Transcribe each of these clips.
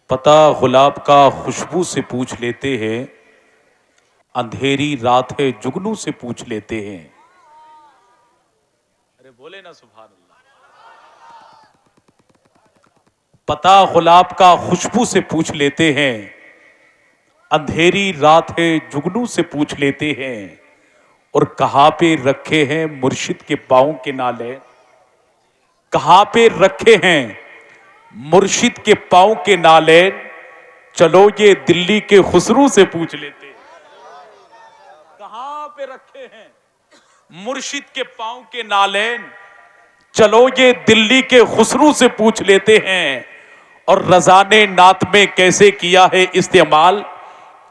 पता गुलाब का खुशबू से पूछ लेते हैं, अंधेरी रात है जुगनू से पूछ लेते हैं। अरे बोले ना सुभान अल्लाह। पता गुलाब का खुशबू से पूछ लेते हैं, अंधेरी रात है जुगनू से पूछ लेते हैं। और कहां पे रखे हैं मुर्शिद के पांव के नाले, कहां पे रखे हैं मुर्शिद के पांव के नाले। चलो ये दिल्ली के खुसरू से पूछ लेते हैं। कहां पे रखे हैं मुर्शिद के पांव के नालेन, चलो ये दिल्ली के खुसरू से पूछ लेते हैं। और रजा ने नात में कैसे किया है इस्तेमाल,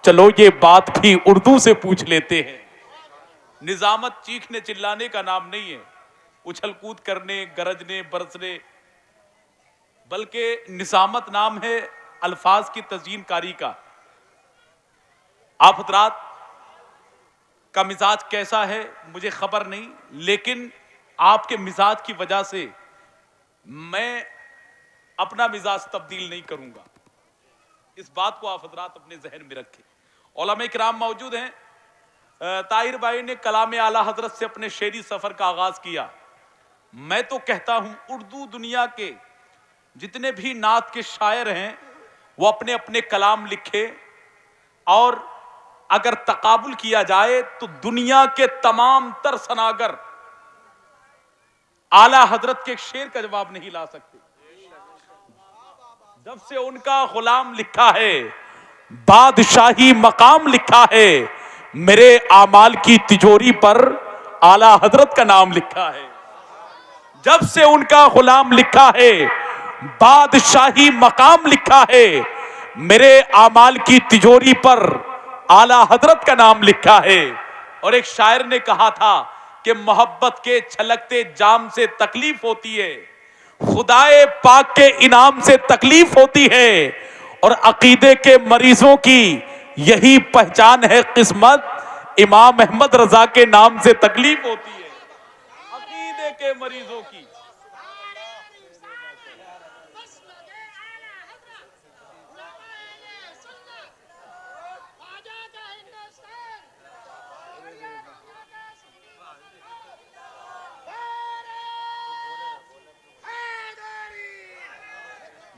चलो ये बात भी उर्दू से पूछ लेते हैं। निजामत चीखने चिल्लाने का नाम नहीं है, उछल कूद करने गरजने बरसने, बल्कि निजामत नाम है अल्फाज की तज़यीनकारी का। आप हज़रात का मिजाज कैसा है मुझे खबर नहीं, लेकिन आपके मिजाज की वजह से मैं अपना मिजाज तब्दील नहीं करूंगा। इस बात को आप हज़रात अपने जहन में रखें। उलमा इकराम मौजूद हैं। ताहिर भाई ने कलाम आला हजरत से अपने शेरी सफर का आगाज किया। मैं तो कहता हूं उर्दू दुनिया के जितने भी नात के शायर हैं वो अपने अपने कलाम लिखे, और अगर तकाबुल किया जाए तो दुनिया के तमाम तर सनागर आला हजरत के एक शेर का जवाब नहीं ला सकते। जब से उनका गुलाम लिखा है, बादशाही मकाम लिखा है, मेरे आमाल की तिजोरी पर आला हजरत का नाम लिखा है। जब से उनका गुलाम लिखा है, बादशाही मकाम लिखा है, मेरे आमाल की तिजोरी पर आला हजरत का नाम लिखा है। और एक शायर ने कहा था कि मोहब्बत के छलकते जाम से तकलीफ होती है, खुदाए पाक के इनाम से तकलीफ होती है, और अकीदे के मरीजों की यही पहचान है किस्मत, इमाम अहमद रजा के नाम से तकलीफ होती है। अकीदे के मरीजों की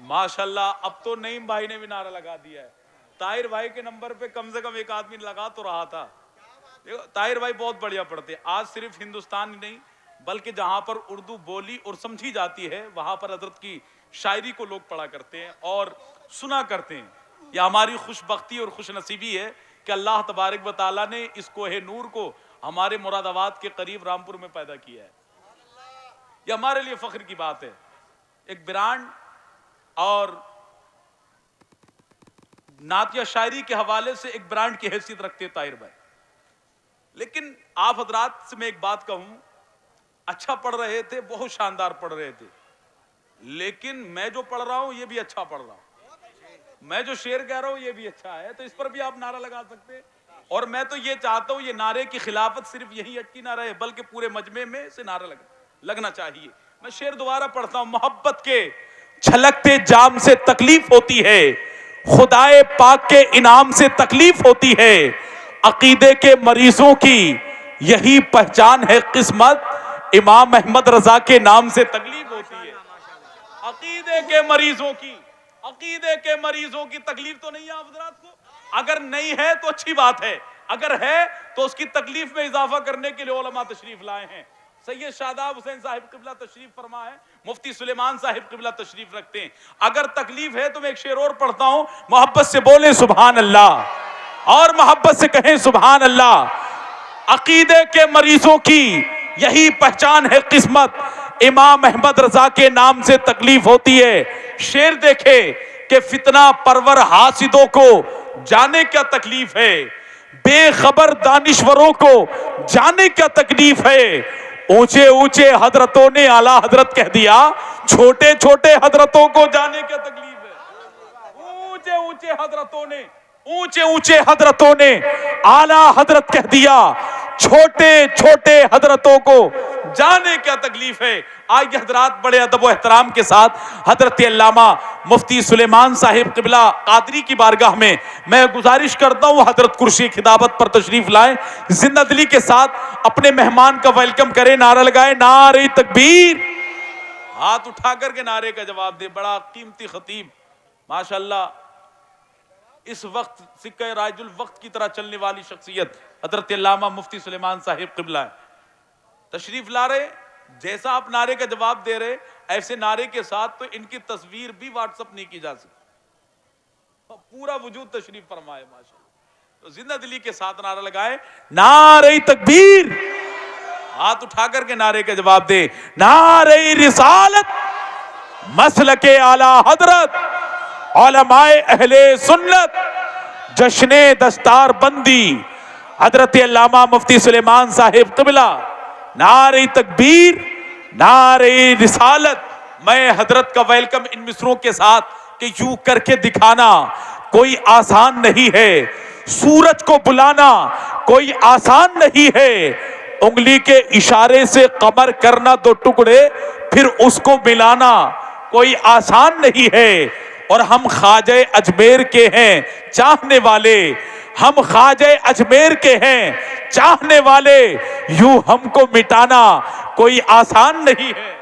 माशाल्लाह। अब तो नईम भाई ने भी नारा लगा दिया है। ताहिर भाई के नंबर पे कम से कम एक आदमी लगा तो रहा था। देखो ताहिर भाई बहुत बढ़िया पढ़ते हैं। आज सिर्फ हिंदुस्तान ही नहीं बल्कि जहां पर उर्दू बोली और समझी जाती है वहां पर हजरत की शायरी को लोग पढ़ा करते हैं और सुना करते हैं। यह हमारी खुशबख्ती और खुशनसीबी है कि अल्लाह तबारक व तआला ने इस कोहे नूर को हमारे मुरादाबाद के करीब रामपुर में पैदा किया है। यह हमारे लिए फख्र की बात है। एक ब्रांड और नातिया शायरी के हवाले से एक ब्रांड की हैसियत रखते हैं ताहिर भाई। लेकिन आप हजरात से मैं एक बात कहूं, अच्छा पढ़ रहे थे, बहुत शानदार पढ़ रहे थे, लेकिन मैं जो पढ़ रहा हूं ये भी अच्छा पढ़ रहा हूं, मैं जो शेर कह रहा हूं ये भी अच्छा है, तो इस पर भी आप नारा लगा सकते हैं। और मैं तो ये चाहता हूं ये नारे की खिलाफत सिर्फ यही अटकी ना रहे बल्कि पूरे मजमे में से नारा लगना चाहिए। मैं शेर दोबारा पढ़ता हूं। मोहब्बत के छलकते जाम से तकलीफ होती है, खुदाए पाक के इनाम से तकलीफ होती है, अकीदे के मरीजों की यही पहचान है किस्मत, इमाम अहमद रजा के नाम से तकलीफ होती है। अकीदे के मरीजों की तकलीफ तो नहीं है आप हज़रात को? अगर नहीं है तो अच्छी बात है, अगर है तो उसकी तकलीफ में इजाफा करने के लिए उलमा तशरीफ लाए हैं। सैयद शादाब हुसैन साहिब किबला तशरीफ फरमा है, मुफ्ती सुलेमान साहिब किबला तशरीफ रखते हैं। अगर तकलीफ है तो मैं एक शेर और पढ़ता हूं। मोहब्बत से बोले सुभान अल्लाह और मोहब्बत से कहें सुभान अल्लाह। अकीदे के मरीजों की यही पहचान है किस्मत, इमाम अहमद रजा के नाम से तकलीफ होती है। शेर देखे कि फितना परवर हासिदों को जाने क्या तकलीफ है, बेखबर दानिश्वरों को जाने क्या तकलीफ है। ऊंचे ऊंचे हजरतों ने आला हजरत कह दिया, छोटे छोटे हजरतों को जाने क्या तकलीफ है। ऊंचे ऊंचे हजरतों ने आला हजरत कह दिया, छोटे छोटे हजरतों को जाने क्या तकलीफ है। आइए हजरात, बड़े अदब व एहतराम के साथ हजरत अल्लामा मुफ्ती सुलेमान साहिब क़िबला कादरी की बारगाह में मैं गुजारिश करता हूँ हजरत कुर्सी खिताबत पर तशरीफ लाएं, जिंदा दिली के साथ अपने मेहमान का वेलकम करें, नारा लगाए नारे तकबीर, हाथ उठा करके नारे का जवाब दे। बड़ा कीमती खतीब माशाअल्लाह, इस वक्त सिक्का राजुल वक्त की तरह चलने वाली शख्सियत हजरत अल्लामा मुफ्ती सुलेमान साहिब क़िबला तशरीफ ला रहे। जैसा आप नारे का जवाब दे रहे, ऐसे नारे के साथ तो इनकी तस्वीर भी व्हाट्सएप नहीं की जा सकती, पूरा वजूद तशरीफ फरमाए माशाअल्लाह। तो जिंदा दिली के साथ नारा लगाए नारे तकबीर, हाथ उठा करके नारे का जवाब दे नारे रिसालत, मसलके आला हजरत, उलमाए अहले सुन्नत, जश्ने दस्तार बंदी हजरत अल्लामा मुफ्ती सुलेमान साहिब क़िबला, नारे तकबीर, नारे रिसालत। मैं हजरत का वेलकम इन मिसरों के साथ कि यूं करके दिखाना कोई आसान नहीं है, सूरज को बुलाना कोई आसान नहीं है, उंगली के इशारे से कमर करना दो टुकड़े फिर उसको मिलाना कोई आसान नहीं है। और हम ख्वाजे अजमेर के हैं चाहने वाले, हम ख्वाजे अजमेर के हैं चाहने वाले, यूं हमको मिटाना कोई आसान नहीं है।